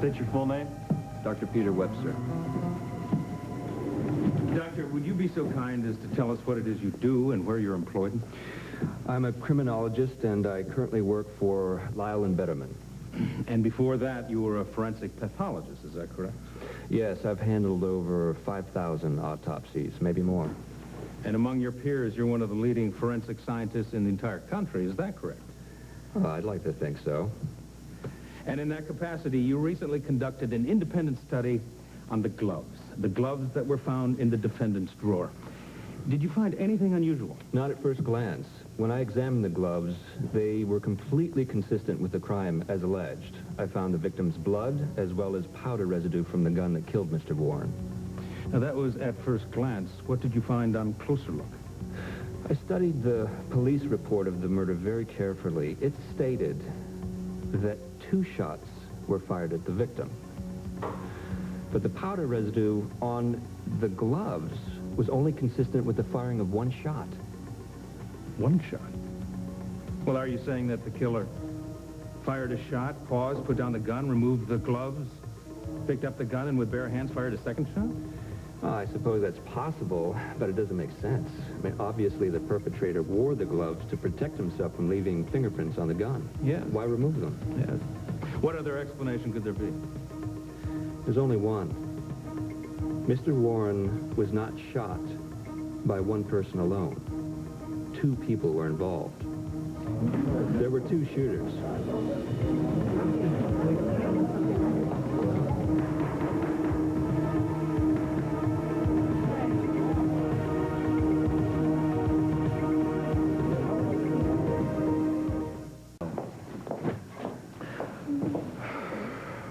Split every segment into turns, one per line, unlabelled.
State your full name.
Dr. Peter Webster.
Doctor, would you be so kind as to tell us what it is you do and where you're employed?
I'm a criminologist, and I currently work for Lyle and Betterman.
And before that, you were a forensic pathologist, is that correct?
Yes, I've handled over 5,000 autopsies, maybe more.
And among your peers, you're one of the leading forensic scientists in the entire country, is that correct?
I'd like to think so.
And in that capacity, you recently conducted an independent study on the gloves that were found in the defendant's drawer. Did you find anything unusual?
Not at first glance. When I examined the gloves, they were completely consistent with the crime as alleged. I found the victim's blood as well as powder residue from the gun that killed Mr. Warren.
Now, that was at first glance. What did you find on closer look?
I studied the police report of the murder very carefully. It stated that 2 shots were fired at the victim. But the powder residue on the gloves was only consistent with the firing of 1 shot.
1 shot? Well, are you saying that the killer fired a shot, paused, put down the gun, removed the gloves, picked up the gun, and with bare hands fired a second shot?
I suppose that's possible, but it doesn't make sense. I mean, obviously the perpetrator wore the gloves to protect himself from leaving fingerprints on the gun.
Yes.
Why remove them?
Yes. What other explanation could there be?
There's only one. Mr. Warren was not shot by one person alone. 2 people were involved. There were 2 shooters.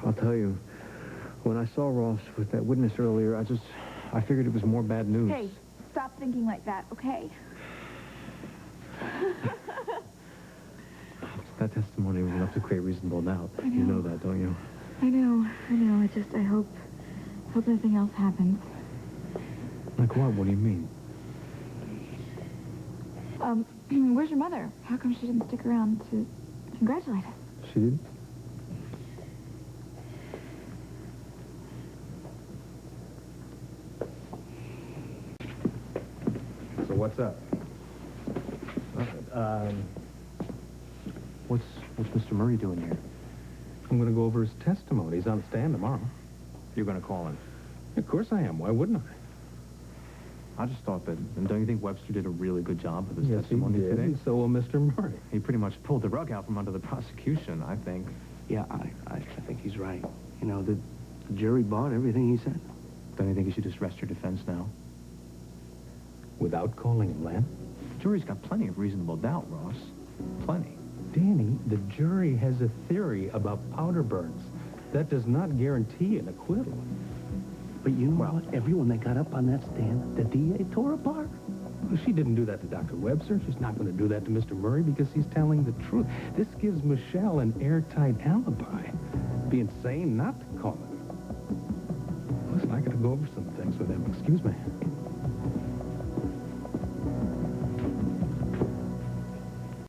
I'll tell you, when I saw Ross with that witness earlier, I figured it was more bad news.
Hey, stop thinking like that, okay?
That testimony was enough to create reasonable doubt. You know that, don't you?
I know. I hope nothing else happens.
Like what? What do you mean?
Where's your mother? How come she didn't stick around to congratulate us?
She did?
So what's up?
What's Mr. Murray doing here?
I'm going to go over his testimony. He's on the stand tomorrow.
You're going to call him?
Of course I am. Why wouldn't I?
I just thought that, and don't you think Webster did a really good job of his
Yes,
testimony
he did,
today?
and so will Mr. Murray.
He pretty much pulled the rug out from under the prosecution, I think.
Yeah, I think he's right. You know, the jury bought everything he said.
Don't you think you should just rest your defense now?
Without calling him, Len?
The jury's got plenty of reasonable doubt, Ross. Plenty.
Danny, the jury has a theory about powder burns. That does not guarantee an acquittal.
But you know what? Everyone that got up on that stand, the DA tore apart.
Well, she didn't do that to Dr. Webster. She's not going to do that to Mr. Murray because he's telling the truth. This gives Michelle an airtight alibi. It'd be insane not to call him. Listen, I got to go over some things with him. Excuse me.